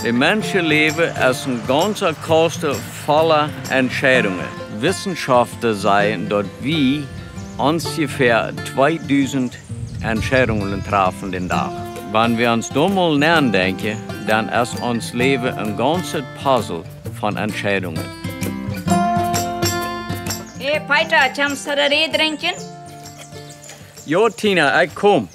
Das Menschenleben ist ein ganzer Kasten voller Entscheidungen. Wissenschaftler sagen, dass wir ungefähr 2000 Entscheidungen treffen den Tag. Wenn wir uns da mal nachdenken, dann ist unser Leben ein ganzes Puzzle von Entscheidungen. Hey Peter, kommst du da trinken? Ja, Tina, ich komm.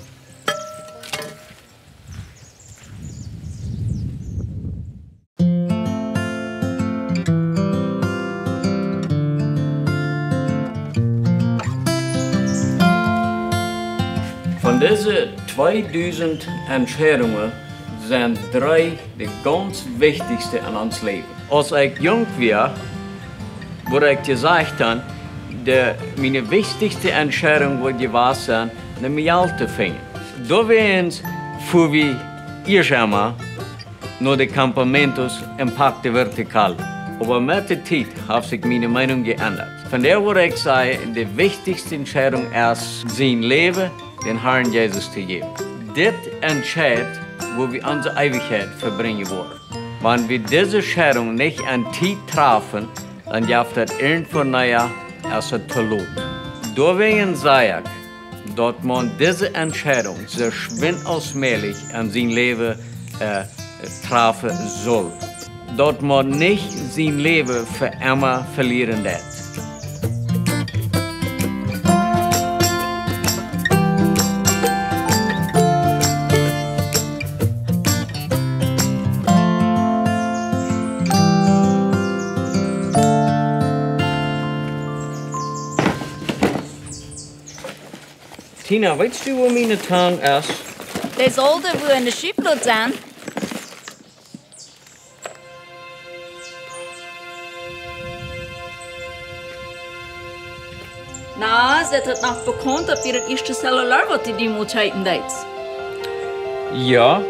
Von diesen 2000 Entscheidungen sind 3 die ganz wichtigsten in uns Leben. Als ich jung war, wurde ich gesagt, meine wichtigste Entscheidung wurde gewesen, eine Mial zu finden. Da wären für wir erst einmal nur die Campamentos im Park der Vertikal. Aber mit der Zeit hat sich meine Meinung geändert. Von der würde ich sagen, die wichtigste Entscheidung ist, sein Leben den Herrn Jesus zu geben. Das entscheidet, wo wir unsere Ewigkeit verbringen wollen. Wenn wir diese Entscheidung nicht an Zeit treffen, dann gibt es irgendwann nachher als ein Verlust. Deswegen sage ich, dass man diese Entscheidung sehr schwindelsmäßig in sein Leben treffen soll. Dass man nicht sein Leben für immer verlieren darf. Tina, weißt du, wo meine Tang ist? Das sollte wohl in der Schiffblut sein. Na, ist es noch bekannt, ob ihr das erste Cellular, was die Demo-Zeiten deit? Ja,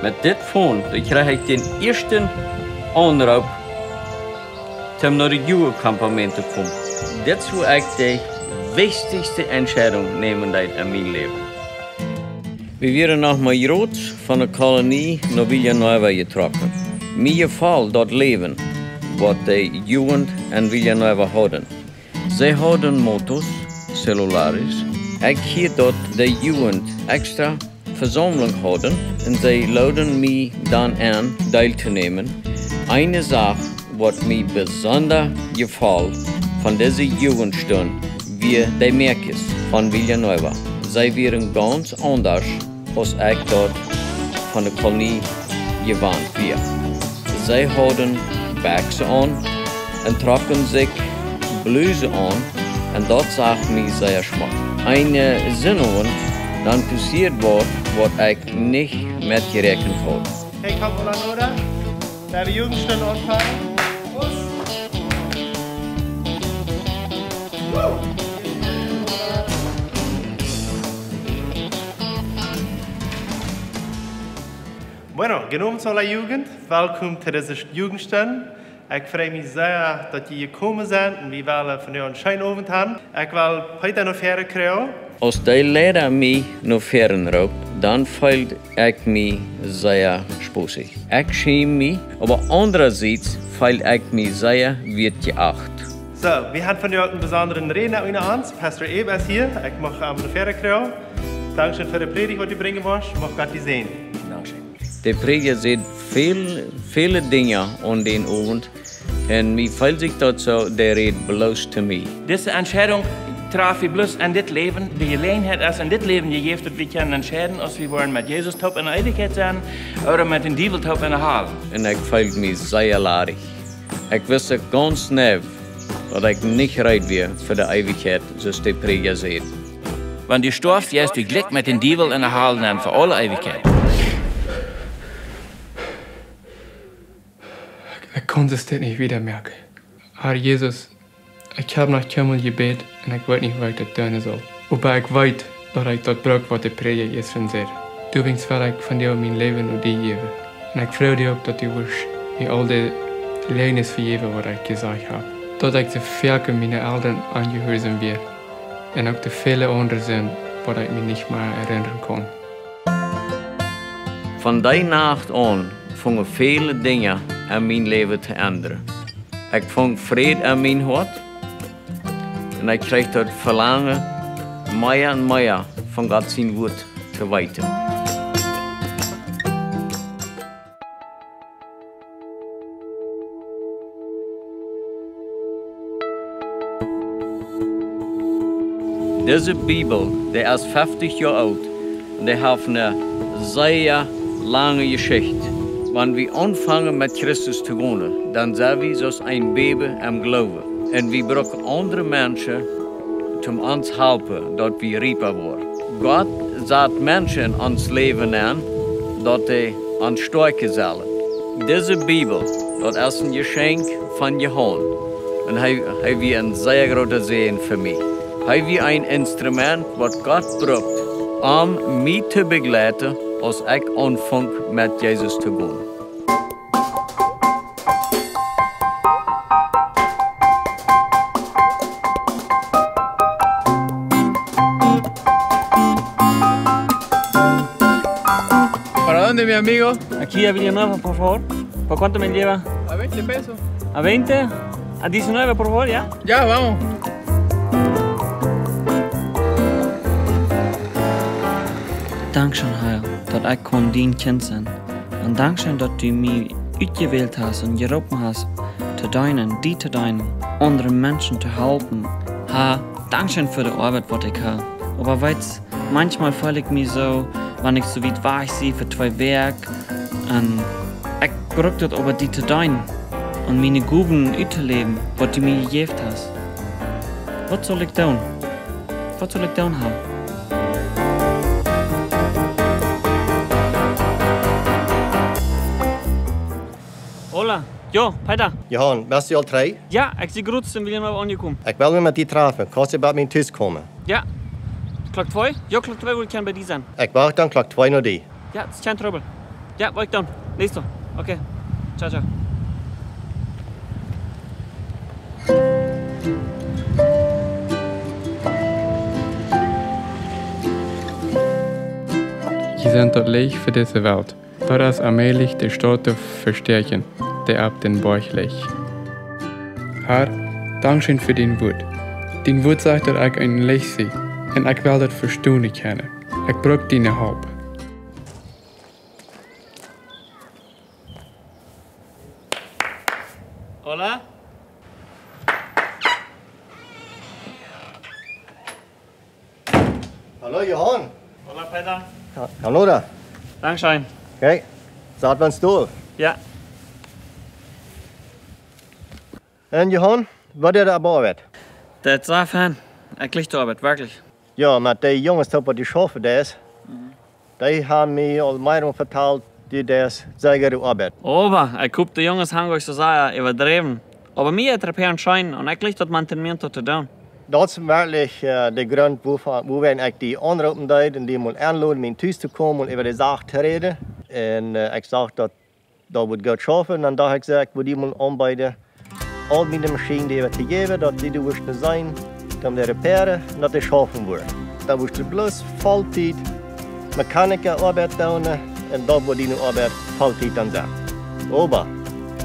mit dit Phone kriege ich den ersten Anruf, zum nach dem Jugendkampament zu kommen. Das ist, wo ich die wichtigste Entscheidung nehmen in meinem Leben. Wir waren nach Mayrot von der Kolonie nach Villanueva getroffen. Mir gefällt das Leben, was die Jugend in Villanueva haben. Sie haben Motos, Cellulares. Ich hier dort die Jugend extra Versammlung haben und sie laden mich dann an, teilzunehmen. Eine Sache, was mir besonders gefällt von dieser Jugendstunde, wie die Merkes von Villanueva. Sie wären ganz anders, als ich dort von der Kolonie gewohnt war. Sie haben Bags an und trocken sich Bluse an und das sagt mir sehr schmack. Eine Sinnung, dann passiert was ich nicht mitgerechnet habe. Hey, komm mal an, oder? Da die Jugendstunde anfangen. Bueno, genomen zu aller Jugend. Willkommen zu dieser Jugendstunde. Ich freue mich sehr, dass ihr gekommen seid und wir wollen von euch einen schönen Abend haben. Ich will heute noch Ferien kriegen. Als die Lehrer mich noch Ferien raubt, dann fühle ich mich sehr spaßig. Ich schäme mich, aber andererseits fühle ich mich sehr wird geachtet. So, wir haben von euch einen besonderen Redner unter uns. Pastor Ebe ist hier. Ich mache eine Ferien kriegen. Dankeschön für die Predigt, die du bringen wirst. Ich möchte Gott sehen. Dankeschön. Der Prediger sieht viele Dinge an den Abend und mir fällt sich dazu, der redet bloß zu mir. Diese Entscheidung traf ich bloß an das Leben. Die Gelegenheit ist an das Leben gegeben, dass wir können entscheiden, ob wir wollen mit Jesus top in der Ewigkeit sein oder mit dem Teufel top in der Hölle. Und ich fühle mich sehr ladig. Ich wusste ganz genau, dass ich nicht bereit wäre für die Ewigkeit, so der Prediger sieht. Wenn du stirbst, hast du Glück mit dem Teufel in der Hölle und für alle Ewigkeit. Ich konnte es nicht wieder merken. Herr Jesus, ich habe nach Himmel gebeten und ich weiß nicht, was ich tun soll. Aber ich weiß, dass ich das brauche, was der Prediger jetzt von sagt. Du willst, weil ich von dir mein Leben und dir gebe. Und ich freue dich auch, dass du mir all die Lehrnis vergeben, was ich gesagt habe. Dass ich die Werke meiner Eltern angehören werde. Und auch die viele andere sind, was ich mich nicht mehr erinnern kann. Von der Nacht an vangen viele dingen in mijn leven te ändern. Ik vang vrede in mijn hart en ik krijg dat verlangen, meer en meer van God zijn woord te weten. Deze Bibel, die is 50 jaar oud en die heeft een zeer lange Geschichte. Wanneer we anfangen met Christus te wonen, dan zijn we zoals een baby im Glauben. En we brauchen andere mensen om ons te helpen, dat we rijper worden. God zet mensen in ons leven aan, dat hij ons sterken zullen. Deze Bibel, dat is een geschenk van Johann. En hij wie een zeer grote zegen voor mij. Hij wie een instrument wat God braucht, om mij te begleiten als ik aanvang met Jezus te gaan. ¿Para dónde, mi amigo? Aquí a Villanueva, por favor. ¿Por cuánto me lleva? A 20 pesos. ¿A 20? ¿A 19, por favor, ya? Ya, vamos. Dankeschön, Heil, dat ik kon dien kind zijn. En dankzij dat u mij uitgewählt hast en geroepen hast, te dienen, die te dienen, andere mensen te helpen. Ha, dankzij voor de arbeid wat ik heb. Aber weet, manchmal voel ik me zo, wanneer ik zo weit waar zie voor twee werk. En ik brauche dat over die te dienen. En mijn Guben uit te leven, wat u mij gegeven hast. Wat zal ik doen? Wat zal ik doen, Heil? Hola, yo, Peter. Johan, was je al 3? Ja, ik zie goed in Villanueva aangekomen. Ik wil weer met die treffen. Kan je bij mij thuis komen? Ja. Klok 2? Ja, klok 2 wil ik bij die zijn. Ik wacht dan klok 2 naar die. Ja, het is geen trouble. Ja, wat ik dan? Listo. Oké. Ciao, ciao. Je sind dort Licht für diese Welt. Dort ist allmählich die Stadt zu verstärken, der ab den Bauch liegt. Herr, Dankeschön für dein Wort. Dein Wort sagt, dass ich ein Licht sehe, und ich will das verstehen können. Ich brauche deine Hilfe. Hola. Hallo Johan. Hola, Peter. Hallo da. Dankeschön. Kijk, staat van stoel. Ja. En Johan, wat is er aan arbeid? Dat is waar fijn. Ik licht de arbeid, wirklich. Ja, maar die jongens op die schaffen daar, die hebben mij al meer verteld, die daar zeker arbeid. Aber, ik hoop de jongens gaan euch so sagen, überdreven. Aber mir hat er Schein und ich licht das Mantenimiento zu tun. Dat is wirklich de grond wo wir eigenlijk die aanroepen deed en die moet aanladen om thuis te komen en over de zaak te reden. En ik zag dat wordt goed schaffen en dan heb ik gezegd, we die moeten aanbieden. Al met de machine die we te geven, dat die wordt te zijn, om te reparen en dat die schaffen wordt. Dat wordt bloos voltijd mechanica arbeid doen en dat wordt die arbeid voltijd dan zijn. Aber,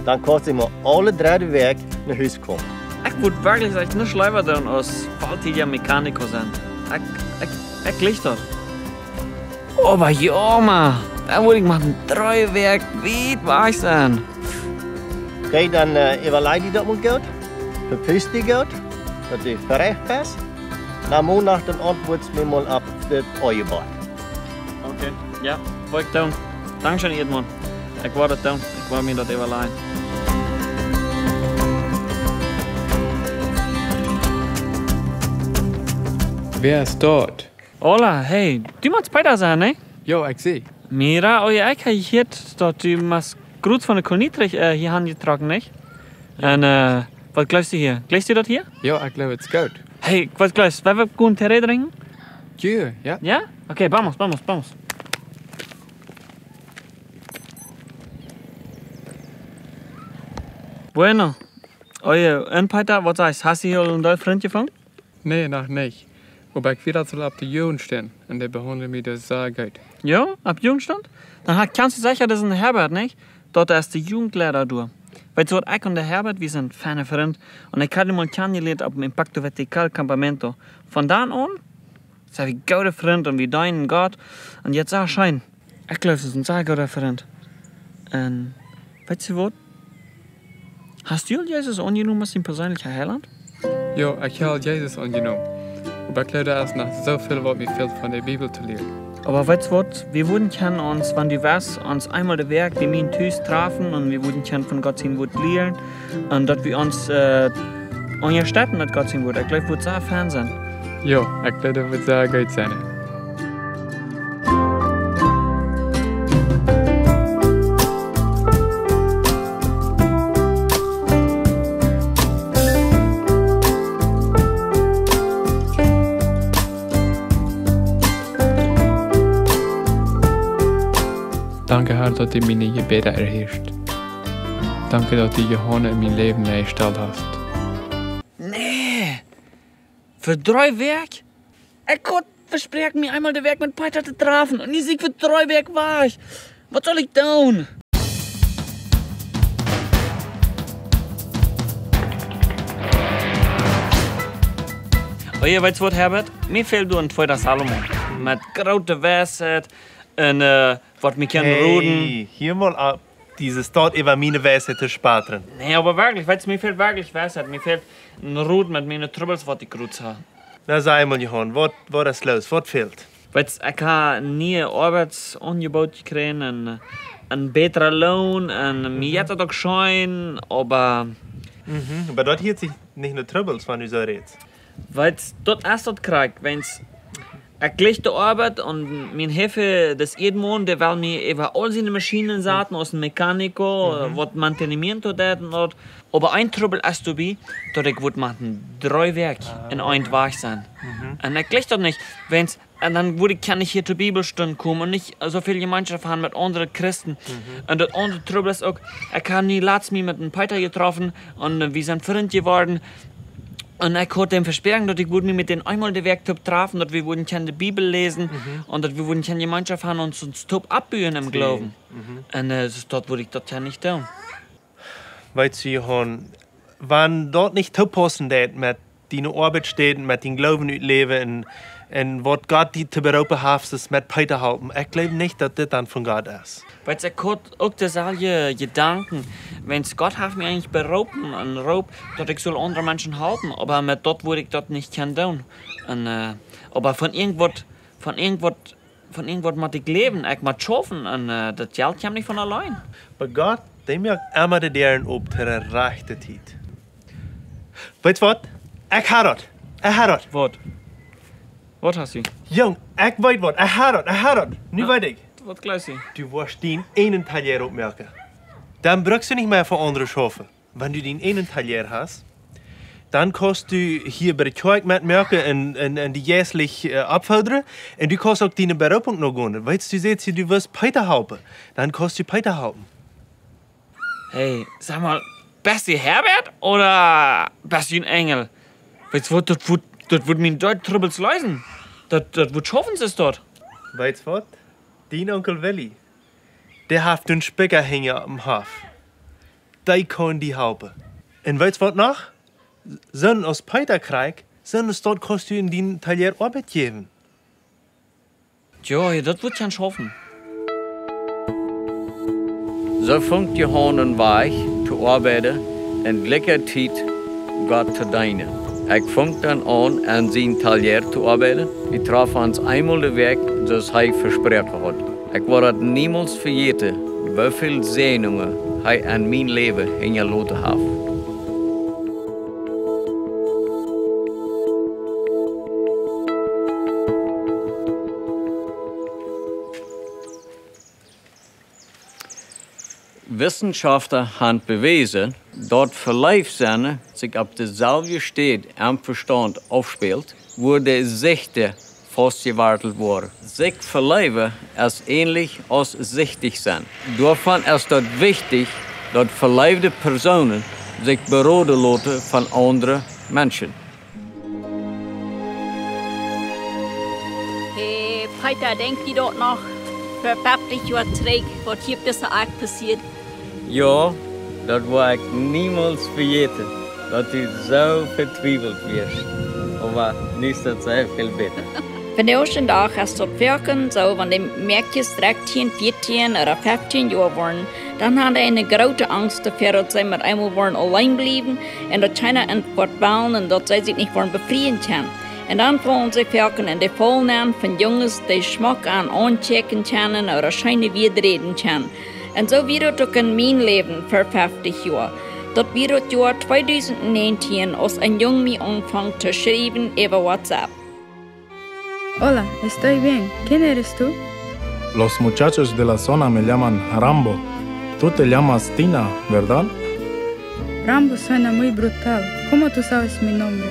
dan kost je maar alle 3 werk naar huis komen. Ich würde wirklich echt nichts lieber tun, als volltätiger Mechaniker sein. Ich licht das. Aber ja, man, da würde ich machen 3 Werk weit weich sein. Oké, dan überleid die dat moet goed. Verpust die goed. Dat die verrecht best. Na maandag dan antwoordt me mal op het ooiebad. Okay, ja, wat ik doen. Dankeschön, Edmund. Ich werde das tun. Ich werde mir das überlegen. Wer ist dort? Hola, hey, du musst Peter sein, ne? Jo, ich sehe. Mira, euer Eik hat hier, dass du mas Gruß von der Konitrich hier angetragen, nicht? Und, was glaubst du hier? Glaubst du das hier? Jo, ich glaube, es ist gut. Hey, was glaubst du? Wollen wir guten Tee trinken? Ja, ja. Ja? Okay, vamos. Bueno. Und Peter, was sagst du? Hast du hier einen neuen Freund gefunden? Nee, noch nicht. Aber ich will das auf die Jugend stehen und der behandelt mich das sehr gut. Ja, ab Jugendstand? Dann kannst du sicher, das ist ein Herbert, nicht? dort ist der Jugendlehrer durch. Weil so ich und der Herbert, wir sind ferne Freunde. Und ich hatte mal kennengelernt auf dem Impacto Vertical Campamento. Von da an sind wir gute Freunde und wir dienen Gott. Und jetzt sag schein, ich glaube, es ist ein sehr guter Freund. Und weißt du was? Hast du Jesus angenommen als dein persönlicher Heiland? Ja, ich habe Jesus angenommen. Aber ich glaube, erst nach so viel, was mir fehlt, von der Bibel zu lernen. Aber weißt du was? Wir würden können uns, wenn du weißt, uns einmal der Werk, die wir in Tüß treffen und wir würden können von Gott sein Wort lernen und dass wir uns unterstützen mit Gott sein Wort. Ich glaube, ich würde sehr Fan sein. Ja, ich glaube, das wird sehr gut sein. Danke, Herr, dass du meine Gebete erhörst. Danke, dass du Johanna in mein Leben eingestellt hast. Nee! Für 3 Werk? Gott verspricht mir einmal der Werk mit Peter zu treffen und ich sehe für 3 Werk war ich. Was soll ich tun? Oh, ihr weißt was, Herbert? Mir fehlt nur ein zweiter Salomon. Mit großer Weisheit und was wir können ruden. Hier mal ab. Dieses dort über meine Weisheit zu sparen. Nee, aber wirklich, weißt du, mir fehlt wirklich Weisheit. Mir fehlt ein Rud mit meinen Troubles, was ich gerut habe. Na sag mal, Johann, was ist los? Was fehlt? Weißt du, ich habe nie ein Arbeitsangebot gekriegt, einen besseren Lohn, und mir jetzt auch schein, aber... Aber dort hielt sich nicht nur Troubles, wenn du so redest. Weißt du, dort erst dort krieg, wenn's eine schlechte Arbeit und mein Hefe das jeden Monat, der will mir über all seine Maschinen sagen, aus dem Mechaniker, was Mantenimiento tut und dort. Aber ein Trouble ist dabei, dass ich würde machen 3 Werk in ein Tag sein. Und ich gleich dort nicht, wenn's, und dann kann ich hier zur Bibelstunde kommen und nicht so viel Gemeinschaft haben mit anderen Christen. Und das andere Trouble ist auch, ich habe nie letztes Mal mit einem Peter getroffen und wir sind Freund geworden. Und ich konnte ihm versprechen, dass ich mich mit denen einmal den Werk treffen, dass wir würden die Bibel lesen und dass wir würden die Gemeinschaft haben und uns top abbühen im Glauben. Und dort würde ich das ja nicht tun. Weißt du, Johann, wenn dort nicht top passen mit deiner Arbeit steht, mit deinem Glauben leben und was Gott dir zu berufen hat, ist mit Peter halten. Ich glaube nicht, dass das dann von Gott ist. Weil ich auch das alle Gedanken, wenn Gott hat mir eigentlich berufen und Raub, dass ich soll andere Menschen halten, aber mit dort würde ich das nicht tun. Und, aber von irgendwas muss ich leben, ich muss schaffen und das Geld kommt nicht von allein. Aber Gott, der merkt immer die Deren ob zu der rechten Zeit. Weißt du was? Ich habe das. Was? Was hast du? Jong, ich weiß was. Ich habe das. Nu weiß ich. Was glaubst du? Du wirst den einen Talier opmerken. Dann brauchst du nicht mehr für andere schaffen. Wenn du den einen Talier hast, dann kannst du hier bei der Kirche mitmerken und die jährlich abfordern. Und du kannst auch deine Berufung noch gehen. Weißt du, du wirst Peter halten. Dann kannst du Peter halten. Hey, sag mal, bist du Herbert oder bist du ein Engel? Weißt du, das wird mir dort Troubles lösen. Das wird schaffen sie es dort. Weißt du was? Dein Onkel Willi, der hat einen Speckerhänger am Hof. Der kann die helfen. Und weißt du was noch? Wenn aus Peter kriegt, dann dort kannst du in den Talier Arbeit geben. Ja, das wird schon schaffen. So fängt Johann an weich zu arbeiten und lecker Zeit Gott zu dienen. Ich fang dann an seinem Talier zu arbeiten. Wir trafen uns einmal die Weg, das er versprochen hat. Ich werde niemals vergessen, wie viele Sehnungen er an mein Leben hingelassen hat. Wissenschaftler haben bewiesen, dass Verleifsene sich auf derselben Stätte am Verstand aufspielt, wo der Sichte festgewartet wurde. Sich verleiben ist ähnlich als sichtig sein. Davon ist es wichtig, dass verleibte Personen sich beraten lassen von anderen Menschen. Hey, Peter, denk je dort noch? Für 50 Jahre zurück, was hier bisher auch passiert. Ja, das war ich niemals vergeten, dass du so vertwiebelt wirst. Aber nu is dat sehr viel besser. Van de eerste dag als tot werken, zo van de merkjes 13, 14 oder 15 Jahre waren, dann had hij een grote angst dafür, dat zij maar eenmaal waren allein blijven en dat keiner antwoord wollen en dat zij zich niet waren befrieden können. En dan wollen sie werken in de volnaam van jongens die schmack aan aanchecken können oder schijne widerreden können. En zo weer het ook in mijn leven voor 50 jaar. Dat weer het jaar 2019 als een jong mij aanvangt te schrijven over WhatsApp. Hola, estoy bien. ¿Quién eres tú? Los muchachos de la zona me llaman Rambo. Tú te llamas Tina, ¿verdad? Rambo suena muy brutal. ¿Cómo tú sabes mi nombre?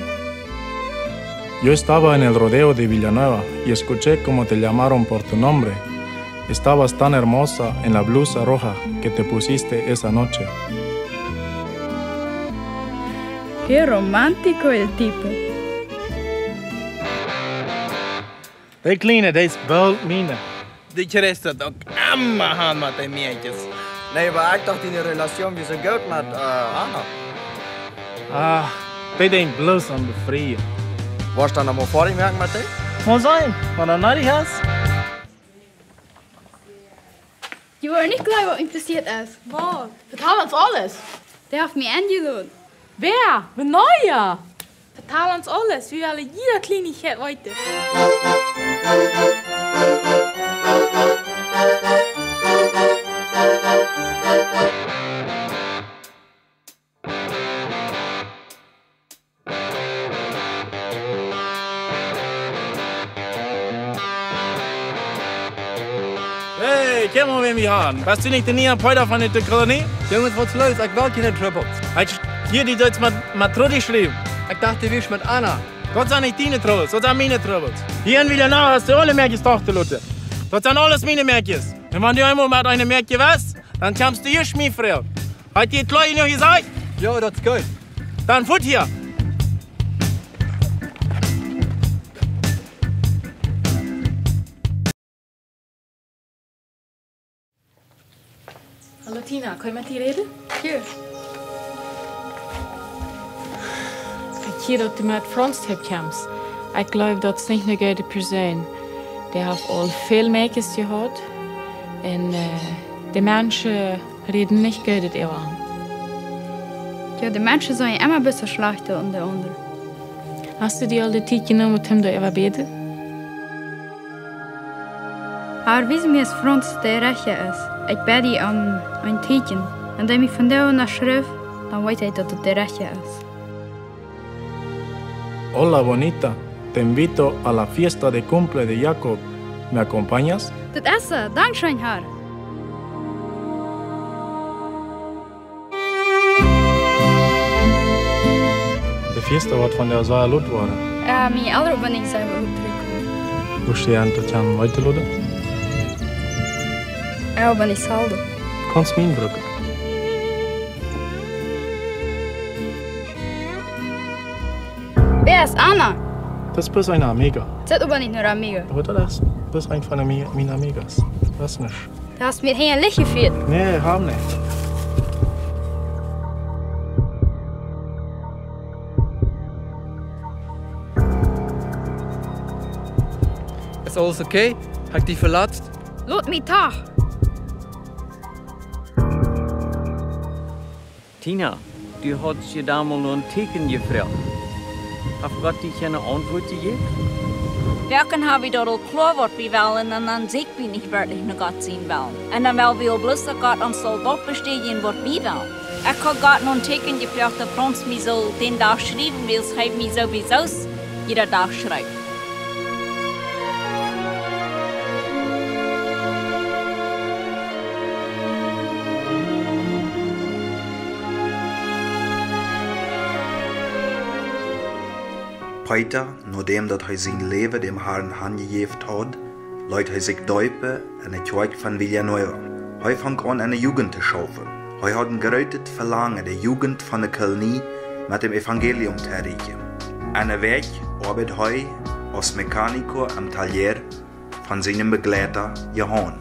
Yo estaba en el rodeo de Villanueva y escuché cómo te llamaron por tu nombre. Estabas tan hermosa en la blusa roja que te pusiste esa noche. Qué romántico el tipo. Die Kleine, die is bald meine. Die rest dat ook allemaal aan met die meisjes. Nee, maar ik dacht in de relatie wie zo goed met Anna. Ah, die denkt bloos aan bevrijen. Was dan nog maar voor je merkt met die? Mal sein, wenn er nötig hast. Je wordt niet gleich, wat mich passiert ist. Was? Vertel uns alles. Der hat mich eingeladen. Wer? Wer Neuer? Vertel uns alles. Wir wollen jeder Kleinigkeit heute. Hey, kom maar weer aan. Was du nicht der nieuwe Peuter von der Kolonie? Jongens, wat is los? Ik wil geen troubles. Hier, die Deutsch mit Trudi schreiben. Ik dacht, die wirst mit Anna. Das sind nicht deine Troubles, das sind meine Troubles. Hier in Villanau hast du alle Märkjes Tochter, Leute. Das sind alles meine Märkjes. Und wenn du einmal mit einem Märkje weißt, dann kommst du hier schmiefrei. Hat die Kleine noch gesagt? Ja, das ist gut. Dann fort hier. Hallo Tina, kan je met die reden? Hier. Ik zie dat du met Frans hebt. Ik geloof dat het niet een goede persoon. Die heeft al veel meisjes gehad. En de mensen reden niet goed over aan. Ja, die Menschen sind immer ein bisschen schlechter als die anderen. Hast du dir al de tijd genomen met hem daarover beten? Aber wie mir es Franz der Rechte ist, ich bete die an ein Tieten. Und wenn ich von der nach schrift, dann weiß ich, dass es der Rechte ist. Hola, bonita. Te invito a la fiesta de cumple de Jacob. ¿Me acompañas? Das Essen, Dankeschön, Herr. Die fiesta wordt van de Ozaia Lut worden. Mijn ouders ben ik zelf goed teruggekomen. Hoe zie je aan tot je aan weiter luden? Ja, ben ik saldo. Kannst mir brücken. Wer ist Anna? Das bist eine Amiga. Das ist aber nicht nur Amiga. Aber das bist eine von meinen Amigas. Das nicht. Du hast mir hier ein Licht geführt. Nee, haben nicht. Ist alles okay? Hab ich dich verletzt? Lass mich Tag. Tina, du hast dir damals noch ein Ticken gefragt. Hat Gott dir keine Antwort gegeben? Werken habe ich dort al klar, was wir wollen, und dann sieht wir nicht wirklich nach Gott sehen wollen. Und dann wollen wir bloß, dass Gott uns soll dort bestätigen, was wir wollen. Ich habe Gott noch ein Ticken gefragt, dass Franz mir so den Tag schreiben will, schreibt mir sowieso jeder Tag schreibt. Peter, nachdem dat hij zijn leven dem Herrn handgegeven had, laat hij zich duipen in de kerk van Villanueva. Hij fängt an, eine Jugend te schaffen. Hij had een groot verlangen, de Jugend van de Kolonie met dem Evangelium te erreichen. Eine Weg arbeitet hij als Mechaniker am Talier von seinem Begleiter Johann.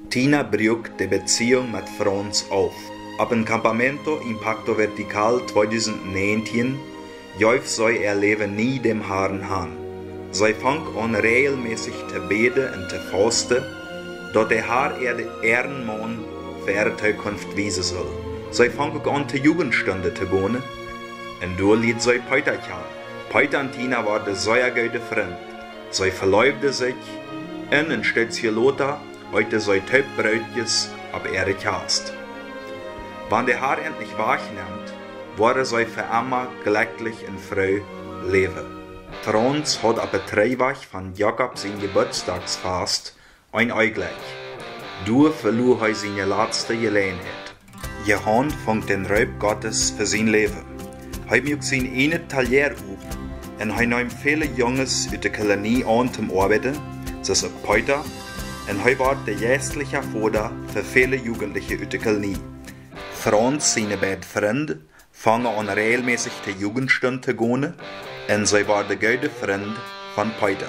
Tina brücht die Beziehung mit Franz auf. Ab een Campamento Impacto Vertical 2019 juif zij leven nie dem Herrn aan. Zij fangt an regelmäßig te beden en te fasten, dat de Herr de Ehrenmann für de Zukunft wiesen soll. Zij fangt ook an te Jugendstunde te wohnen, en door liet zij Peter kennen. Peter en Tina waren sehr gute Freund. Zij verliebten sich, en een stukje Lothar heute zij twee bruidjes op ihre Kerst. Wann der Herr endlich wahrnimmt, wurde zij für immer glücklich und frei leben. Franz hat ab der Treiwach von Jakob sein Geburtstagsfest ein Eugleich. Du verlor er seine letzte Gelegenheit. Johann fängt den Raub Gottes für sein Leben. Er mögt sein eine Talier auf und er nimmt viele Jungs aus der Kolonie an zum Arbeiten, so ist auch Peter, und er war der geistliche Vater für viele Jugendliche aus der Kolonie. Franz, seine beiden Freunde, fangen an regelmäßig die Jugendstunde zu gehen, und sie war der gute Freund von Peter.